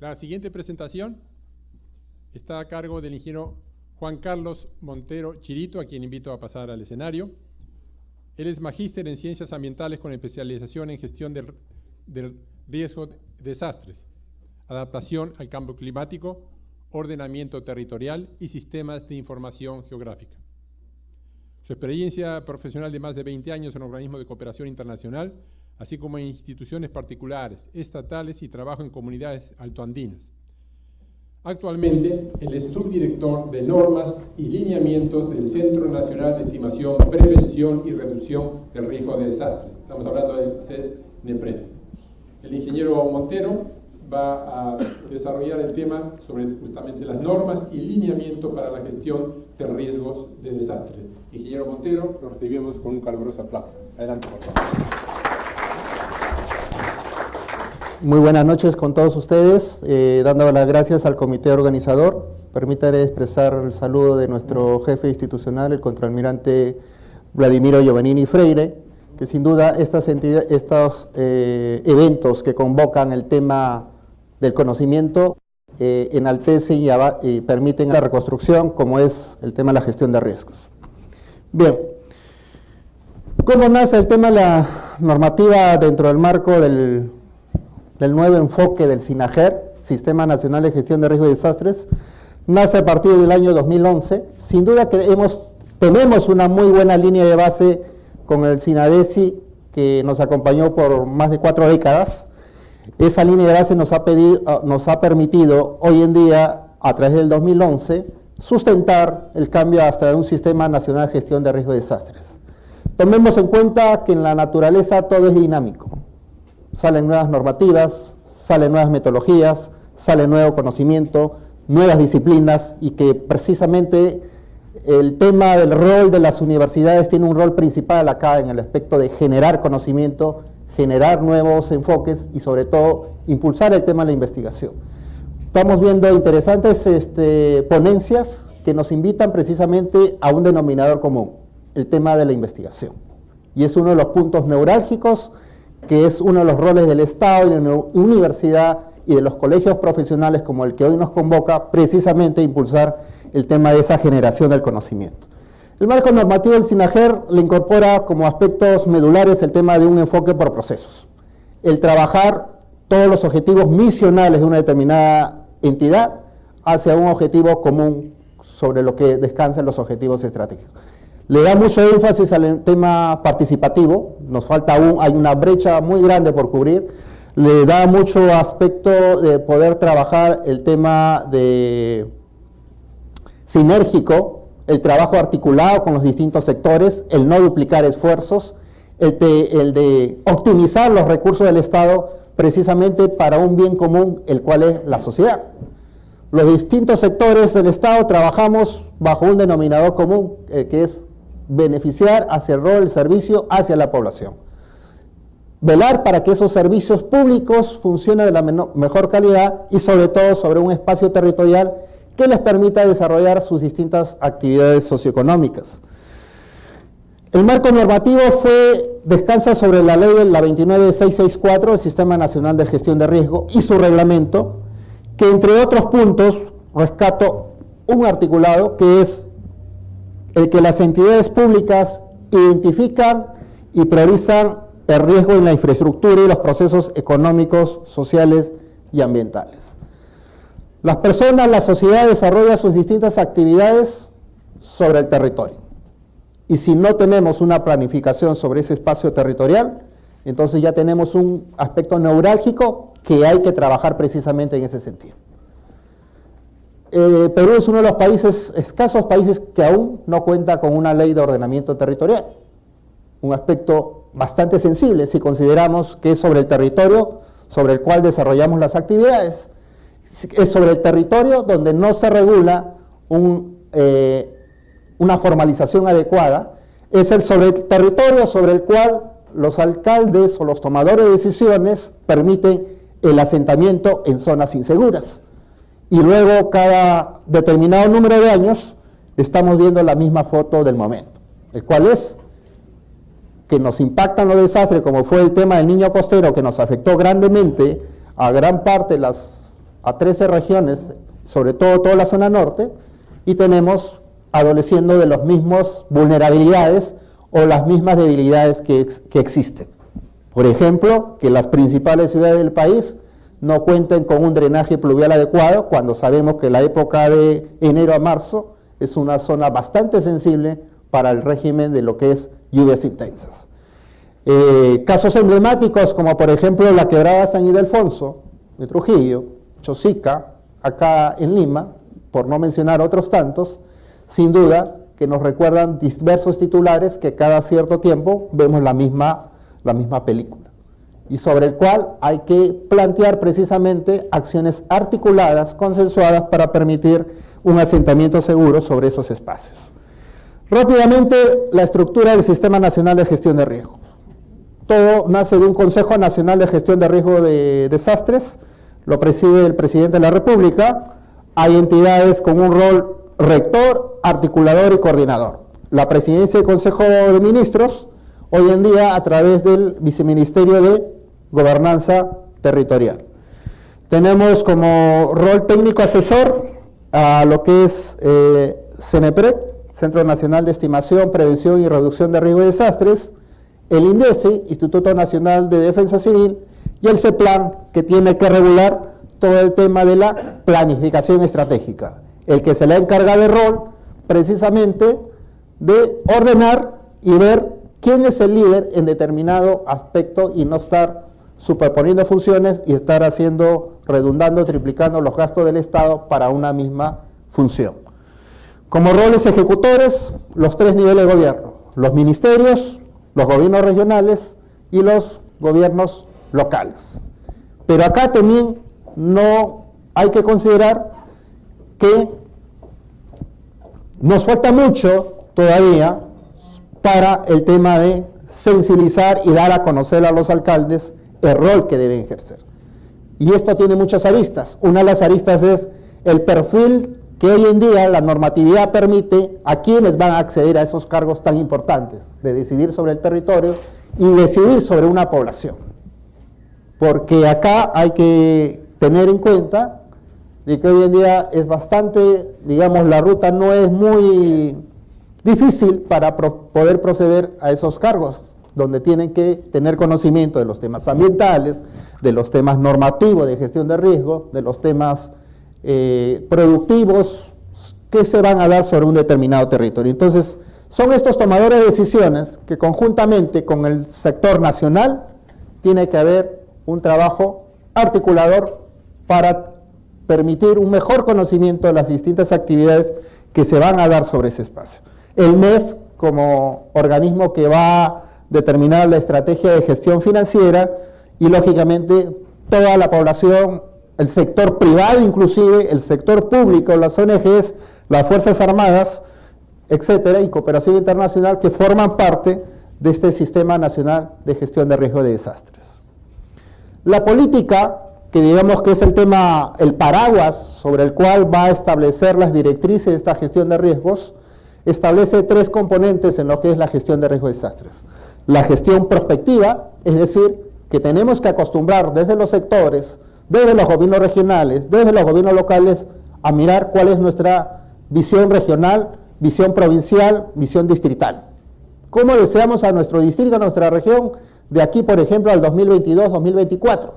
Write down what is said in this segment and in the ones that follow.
La siguiente presentación está a cargo del ingeniero Juan Carlos Montero Chirito, a quien invito a pasar al escenario. Él es magíster en Ciencias Ambientales con especialización en Gestión del Riesgo de Desastres, Adaptación al Cambio Climático, Ordenamiento Territorial y Sistemas de Información Geográfica. Su experiencia profesional de más de 20 años en organismos de cooperación internacional, así como en instituciones particulares, estatales y trabajo en comunidades altoandinas. Actualmente, él es subdirector de normas y lineamientos del Centro Nacional de Estimación, Prevención y Reducción del Riesgo de Desastre. Estamos hablando del CNEPRED. El ingeniero Montero va a desarrollar el tema sobre justamente las normas y lineamientos para la gestión de riesgos de desastre. Ingeniero Montero, lo recibimos con un caluroso aplauso. Adelante, por favor. Muy buenas noches con todos ustedes, dando las gracias al comité organizador. Permítanme expresar el saludo de nuestro jefe institucional, el contraalmirante Vladimiro Giovannini Freire, que sin duda estos eventos que convocan el tema del conocimiento enaltecen y permiten la reconstrucción, como es el tema de la gestión de riesgos. Bien, ¿cómo nace el tema de la normativa dentro del marco del nuevo enfoque del SINAGER, Sistema Nacional de Gestión de Riesgos y Desastres? Nace a partir del año 2011. Sin duda que tenemos una muy buena línea de base con el SINADESI, que nos acompañó por más de 4 décadas. Esa línea de base nos ha permitido hoy en día, a través del 2011, sustentar el cambio hasta un Sistema Nacional de Gestión de Riesgos y Desastres. Tomemos en cuenta que en la naturaleza todo es dinámico. Salen nuevas normativas, salen nuevas metodologías, sale nuevo conocimiento, nuevas disciplinas, y que precisamente el tema del rol de las universidades tiene un rol principal acá en el aspecto de generar conocimiento, generar nuevos enfoques y sobre todo impulsar el tema de la investigación. Estamos viendo interesantes ponencias que nos invitan precisamente a un denominador común, el tema de la investigación. Y es uno de los puntos neurálgicos, que es uno de los roles del Estado y de la universidad y de los colegios profesionales como el que hoy nos convoca, precisamente a impulsar el tema de esa generación del conocimiento. El marco normativo del SINAGER le incorpora como aspectos medulares el tema de un enfoque por procesos. El trabajar todos los objetivos misionales de una determinada entidad hacia un objetivo común sobre lo que descansan los objetivos estratégicos. Le da mucho énfasis al tema participativo, nos falta aún, hay una brecha muy grande por cubrir. Le da mucho aspecto de poder trabajar el tema de sinérgico, el trabajo articulado con los distintos sectores, el no duplicar esfuerzos, el de optimizar los recursos del Estado precisamente para un bien común, el cual es la sociedad. Los distintos sectores del Estado trabajamos bajo un denominador común, que es beneficiar hacia el rol, el servicio hacia la población. Velar para que esos servicios públicos funcionen de la mejor calidad y sobre todo sobre un espacio territorial que les permita desarrollar sus distintas actividades socioeconómicas. El marco normativo descansa sobre la ley de la 29664, el Sistema Nacional de Gestión de Riesgo, y su reglamento, que entre otros puntos rescato un articulado que es el que las entidades públicas identifican y priorizan el riesgo en la infraestructura y los procesos económicos, sociales y ambientales. Las personas, la sociedad desarrolla sus distintas actividades sobre el territorio. Y si no tenemos una planificación sobre ese espacio territorial, entonces ya tenemos un aspecto neurálgico que hay que trabajar precisamente en ese sentido. Perú es uno de los escasos países que aún no cuenta con una ley de ordenamiento territorial. Un aspecto bastante sensible si consideramos que es sobre el territorio sobre el cual desarrollamos las actividades. Es sobre el territorio donde no se regula una formalización adecuada. Es sobre el territorio sobre el cual los alcaldes o los tomadores de decisiones permiten el asentamiento en zonas inseguras. Y luego, cada determinado número de años, estamos viendo la misma foto del momento, el cual es que nos impactan los desastres, como fue el tema del Niño Costero, que nos afectó grandemente a gran parte de las a 13 regiones, sobre todo toda la zona norte, y tenemos adoleciendo de las mismas vulnerabilidades o las mismas debilidades que existen. Por ejemplo, que las principales ciudades del país no cuenten con un drenaje pluvial adecuado, cuando sabemos que la época de enero a marzo es una zona bastante sensible para el régimen de lo que es lluvias intensas. Casos emblemáticos como por ejemplo la quebrada San Ildefonso de Trujillo, Chosica, acá en Lima, por no mencionar otros tantos, sin duda que nos recuerdan diversos titulares que cada cierto tiempo vemos la misma película, y sobre el cual hay que plantear precisamente acciones articuladas, consensuadas, para permitir un asentamiento seguro sobre esos espacios. Rápidamente, la estructura del Sistema Nacional de Gestión de Riesgos. Todo nace de un Consejo Nacional de Gestión de Riesgo de Desastres, lo preside el Presidente de la República. Hay entidades con un rol rector, articulador y coordinador. La Presidencia del Consejo de Ministros, hoy en día a través del Viceministerio de Gobernanza Territorial. Tenemos como rol técnico asesor a lo que es CENEPRED, Centro Nacional de Estimación, Prevención y Reducción de Riesgo de Desastres, el INDECE, Instituto Nacional de Defensa Civil, y el CEPLAN, que tiene que regular todo el tema de la planificación estratégica, el que se le encarga de rol precisamente de ordenar y ver quién es el líder en determinado aspecto y no estar superponiendo funciones y estar redundando, triplicando los gastos del Estado para una misma función. Como roles ejecutores, los 3 niveles de gobierno: los ministerios, los gobiernos regionales y los gobiernos locales. Pero acá también no hay que considerar que nos falta mucho todavía para el tema de sensibilizar y dar a conocer a los alcaldes el rol que deben ejercer. Y esto tiene muchas aristas. Una de las aristas es el perfil que hoy en día la normatividad permite a quienes van a acceder a esos cargos tan importantes, de decidir sobre el territorio y decidir sobre una población. Porque acá hay que tener en cuenta de que hoy en día es bastante, digamos, la ruta no es muy difícil para poder proceder a esos cargos, donde tienen que tener conocimiento de los temas ambientales, de los temas normativos de gestión de riesgo, de los temas productivos que se van a dar sobre un determinado territorio. Entonces, son estos tomadores de decisiones que conjuntamente con el sector nacional tiene que haber un trabajo articulador para permitir un mejor conocimiento de las distintas actividades que se van a dar sobre ese espacio. El MEF, como organismo que va a determinar la estrategia de gestión financiera, y lógicamente toda la población, el sector privado inclusive, el sector público, las ONGs, las Fuerzas Armadas, etcétera, y cooperación internacional, que forman parte de este Sistema Nacional de Gestión de Riesgo de Desastres. La política, que digamos que es el tema, el paraguas sobre el cual va a establecer las directrices de esta gestión de riesgos, establece 3 componentes en lo que es la gestión de riesgo de desastres. La gestión prospectiva, es decir, que tenemos que acostumbrar desde los sectores, desde los gobiernos regionales, desde los gobiernos locales, a mirar cuál es nuestra visión regional, visión provincial, visión distrital. ¿Cómo deseamos a nuestro distrito, a nuestra región, de aquí, por ejemplo, al 2022-2024?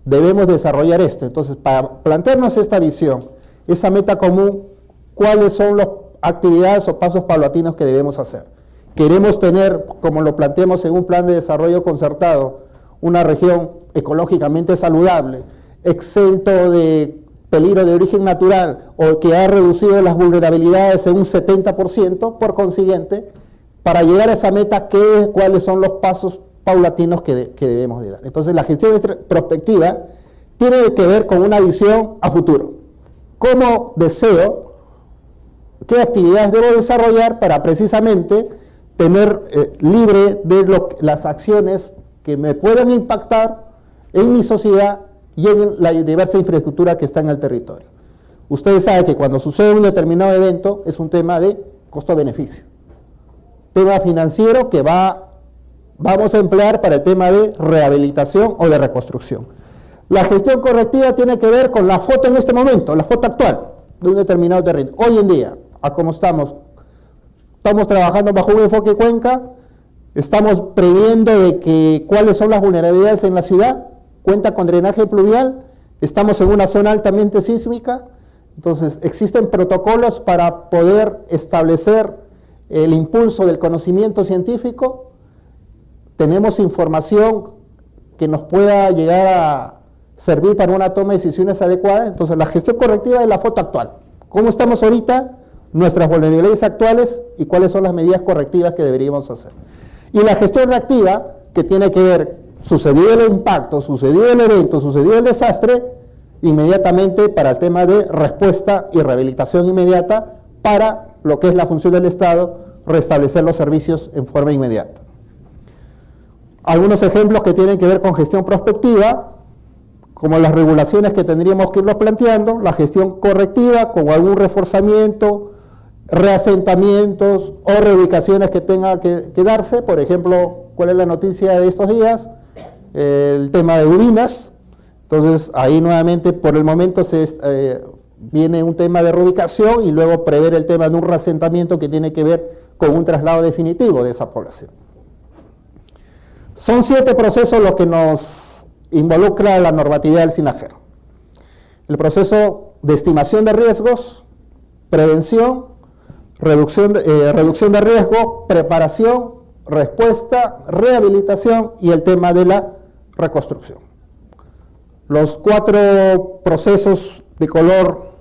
Debemos desarrollar esto. Entonces, para plantearnos esta visión, esa meta común, ¿cuáles son las actividades o pasos paulatinos que debemos hacer? Queremos tener, como lo planteamos en un plan de desarrollo concertado, una región ecológicamente saludable, exento de peligro de origen natural o que ha reducido las vulnerabilidades en un 70%, por consiguiente, para llegar a esa meta, ¿cuáles son los pasos paulatinos que debemos de dar? Entonces, la gestión prospectiva tiene que ver con una visión a futuro. ¿Cómo deseo? ¿Qué actividades debo desarrollar para precisamente tener libre de las acciones que me puedan impactar en mi sociedad y en la diversa infraestructura que está en el territorio? Ustedes saben que cuando sucede un determinado evento es un tema de costo-beneficio, tema financiero que vamos a emplear para el tema de rehabilitación o de reconstrucción. La gestión correctiva tiene que ver con la foto en este momento, la foto actual de un determinado territorio. Hoy en día, a cómo estamos trabajando bajo un enfoque cuenca, estamos previendo de que cuáles son las vulnerabilidades en la ciudad, cuenta con drenaje pluvial, estamos en una zona altamente sísmica, entonces existen protocolos para poder establecer el impulso del conocimiento científico, tenemos información que nos pueda llegar a servir para una toma de decisiones adecuadas. Entonces la gestión correctiva es la foto actual, cómo estamos ahorita, nuestras vulnerabilidades actuales y cuáles son las medidas correctivas que deberíamos hacer. Y la gestión reactiva, que tiene que ver, sucedió el impacto, sucedió el evento, sucedió el desastre, inmediatamente para el tema de respuesta y rehabilitación inmediata para lo que es la función del Estado, restablecer los servicios en forma inmediata. Algunos ejemplos que tienen que ver con gestión prospectiva, como las regulaciones que tendríamos que irlos planteando, la gestión correctiva con algún reforzamiento, reasentamientos o reubicaciones que tenga que darse. Por ejemplo, ¿cuál es la noticia de estos días? El tema de Ubinas. Entonces, ahí nuevamente, por el momento, viene un tema de reubicación y luego prever el tema de un reasentamiento que tiene que ver con un traslado definitivo de esa población. Son 7 procesos los que nos involucra la normatividad del SINAGER. El proceso de estimación de riesgos, prevención, reducción de riesgo, preparación, respuesta, rehabilitación y el tema de la reconstrucción. Los 4 procesos de color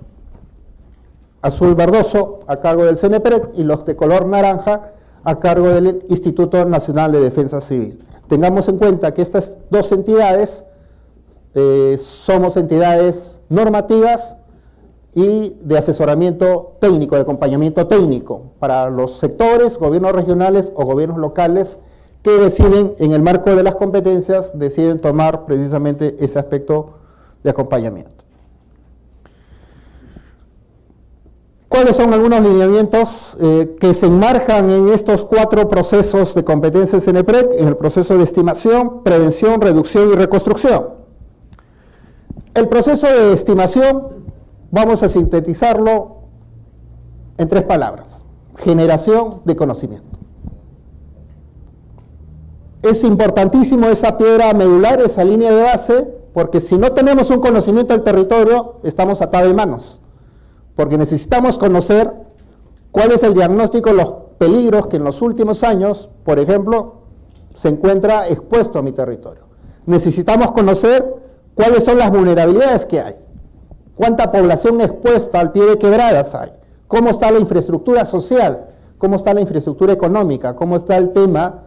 azul verdoso a cargo del CENEPREC y los de color naranja a cargo del Instituto Nacional de Defensa Civil. Tengamos en cuenta que estas 2 entidades somos entidades normativas y de asesoramiento técnico, de acompañamiento técnico para los sectores, gobiernos regionales o gobiernos locales que deciden, en el marco de las competencias, deciden tomar precisamente ese aspecto de acompañamiento. ¿Cuáles son algunos lineamientos que se enmarcan en estos 4 procesos de competencia CENEPREC, en el proceso de estimación, prevención, reducción y reconstrucción? El proceso de estimación, vamos a sintetizarlo en 3 palabras: generación de conocimiento. Es importantísimo esa piedra medular, esa línea de base, porque si no tenemos un conocimiento del territorio, estamos atados de manos. Porque necesitamos conocer cuál es el diagnóstico de los peligros que en los últimos años, por ejemplo, se encuentra expuesto a mi territorio. Necesitamos conocer cuáles son las vulnerabilidades que hay, cuánta población expuesta al pie de quebradas hay, cómo está la infraestructura social, cómo está la infraestructura económica, cómo está el tema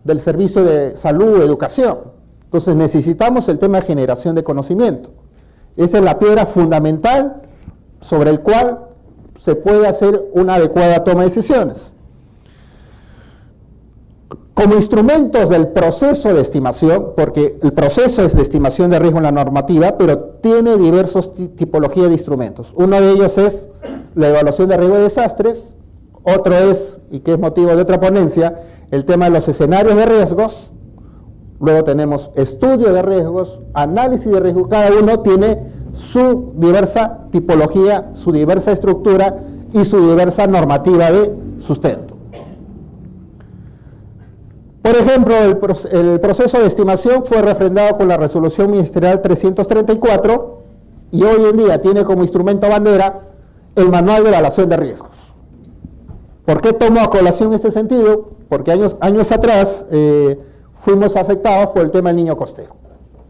del servicio de salud, educación. Entonces necesitamos el tema de generación de conocimiento. Esa es la piedra fundamental sobre el cual se puede hacer una adecuada toma de decisiones. Como instrumentos del proceso de estimación, porque el proceso es de estimación de riesgo en la normativa, pero tiene diversas tipologías de instrumentos. Uno de ellos es la evaluación de riesgo de desastres, otro es, y que es motivo de otra ponencia, el tema de los escenarios de riesgos. Luego tenemos estudio de riesgos, análisis de riesgos, cada uno tiene su diversa tipología, su diversa estructura y su diversa normativa de sustento. Por ejemplo, el proceso de estimación fue refrendado con la resolución ministerial 334 y hoy en día tiene como instrumento bandera el manual de evaluación de riesgos. ¿Por qué tomo a colación este sentido? Porque años atrás fuimos afectados por el tema del niño costero.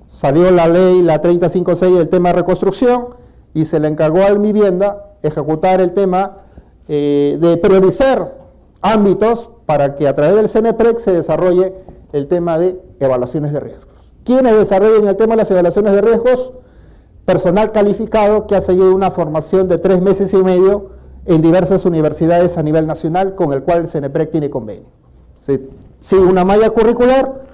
Salió la ley, la 3056, del tema de reconstrucción, y se le encargó a Vivienda ejecutar el tema de priorizar ámbitos para que a través del CENEPREC se desarrolle el tema de evaluaciones de riesgos. ¿Quiénes desarrollan el tema de las evaluaciones de riesgos? Personal calificado que ha seguido una formación de 3 meses y medio en diversas universidades a nivel nacional, con el cual el CENEPREC tiene convenio. Sigue una malla curricular.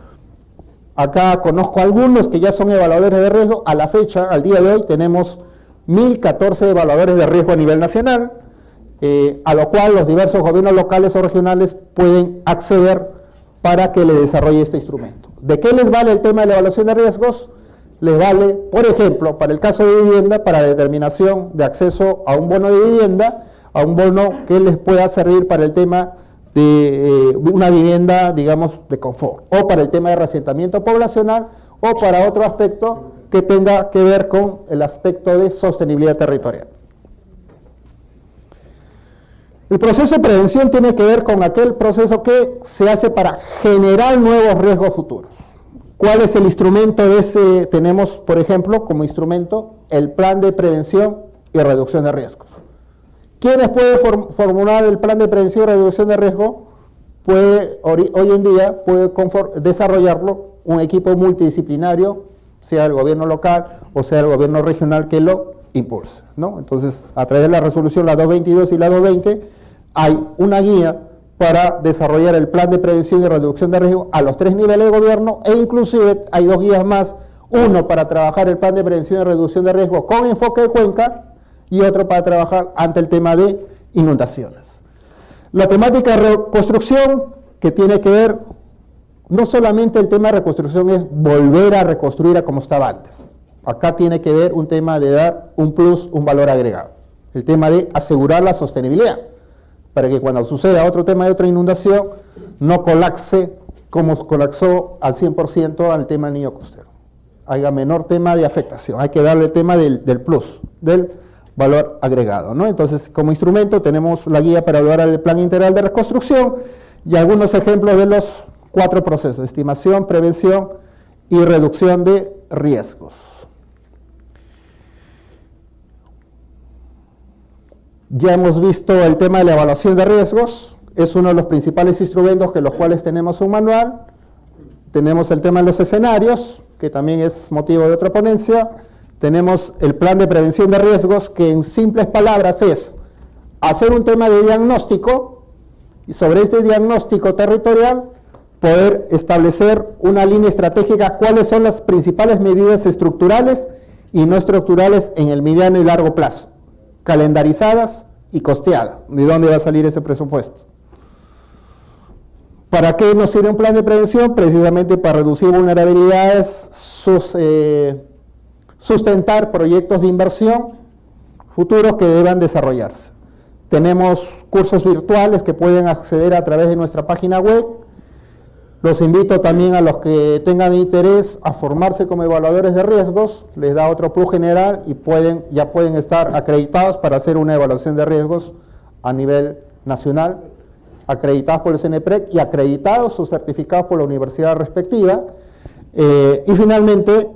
Acá conozco algunos que ya son evaluadores de riesgo. A la fecha, al día de hoy, tenemos 1014 evaluadores de riesgo a nivel nacional, a lo cual los diversos gobiernos locales o regionales pueden acceder para que le desarrolle este instrumento. ¿De qué les vale el tema de la evaluación de riesgos? les vale, por ejemplo, para el caso de vivienda, para determinación de acceso a un bono de vivienda, a un bono que les pueda servir para el tema de una vivienda, digamos, de confort, o para el tema de reasentamiento poblacional, o para otro aspecto que tenga que ver con el aspecto de sostenibilidad territorial. El proceso de prevención tiene que ver con aquel proceso que se hace para generar nuevos riesgos futuros. ¿Cuál es el instrumento de ese? Tenemos, por ejemplo, como instrumento el plan de prevención y reducción de riesgos. ¿Quiénes pueden formular el plan de prevención y reducción de riesgo? Hoy en día puede desarrollarlo un equipo multidisciplinario, sea el gobierno local o sea el gobierno regional que lo impulse, ¿no? Entonces, a través de la resolución, la 222 y la 220, hay una guía para desarrollar el plan de prevención y reducción de riesgo a los 3 niveles de gobierno, e inclusive hay 2 guías más, uno para trabajar el plan de prevención y reducción de riesgo con enfoque de cuenca y otro para trabajar ante el tema de inundaciones. La temática de reconstrucción, que tiene que ver, no solamente el tema de reconstrucción es volver a reconstruir a como estaba antes. Acá tiene que ver un tema de dar un plus, un valor agregado. El tema de asegurar la sostenibilidad, para que cuando suceda otro tema de otra inundación, no colapse como colapsó al 100% al tema del niño costero. Haya menor tema de afectación. Hay que darle el tema del plus, del valor agregado, ¿no? Entonces, como instrumento tenemos la guía para evaluar el plan integral de reconstrucción y algunos ejemplos de los 4 procesos: estimación, prevención y reducción de riesgos. Ya hemos visto el tema de la evaluación de riesgos, es uno de los principales instrumentos que los cuales tenemos un manual. Tenemos el tema de los escenarios, que también es motivo de otra ponencia. Tenemos el plan de prevención de riesgos, que en simples palabras es hacer un tema de diagnóstico y sobre este diagnóstico territorial poder establecer una línea estratégica, cuáles son las principales medidas estructurales y no estructurales en el mediano y largo plazo, calendarizadas y costeadas. ¿De dónde va a salir ese presupuesto? ¿Para qué nos sirve un plan de prevención? Precisamente para reducir vulnerabilidades, sustentar proyectos de inversión futuros que deban desarrollarse. Tenemos cursos virtuales que pueden acceder a través de nuestra página web. Los invito también a los que tengan interés a formarse como evaluadores de riesgos, les da otro plus general y ya pueden estar acreditados para hacer una evaluación de riesgos a nivel nacional, acreditados por el CNEPREC y acreditados o certificados por la universidad respectiva. Y finalmente,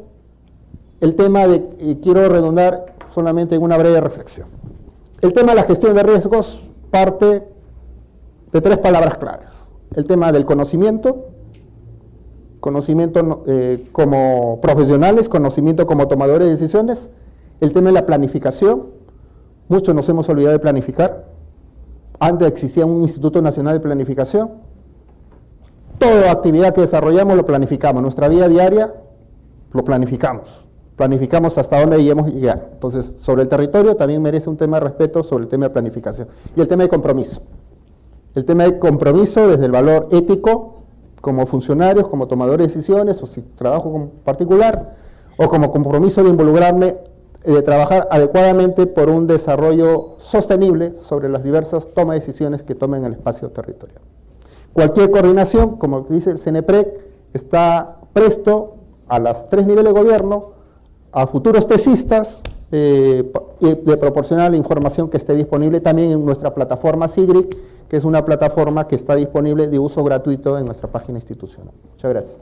el tema de, quiero redundar solamente en una breve reflexión. El tema de la gestión de riesgos parte de 3 palabras claves. El tema del conocimiento como profesionales, conocimiento como tomadores de decisiones, el tema de la planificación. Muchos nos hemos olvidado de planificar. Antes existía un Instituto Nacional de Planificación. Toda actividad que desarrollamos lo planificamos. Nuestra vida diaria lo planificamos. Planificamos hasta dónde debemos llegar. Entonces, sobre el territorio también merece un tema de respeto sobre el tema de planificación. Y el tema de compromiso. El tema de compromiso desde el valor ético, como funcionarios, como tomadores de decisiones, o si trabajo como particular, o como compromiso de involucrarme, de trabajar adecuadamente por un desarrollo sostenible sobre las diversas tomas de decisiones que tomen el espacio territorial. Cualquier coordinación, como dice el CNEPREC, está presto a los 3 niveles de gobierno, a futuros tesistas, y de proporcionar la información que esté disponible también en nuestra plataforma SIGRIC, que es una plataforma que está disponible de uso gratuito en nuestra página institucional. Muchas gracias.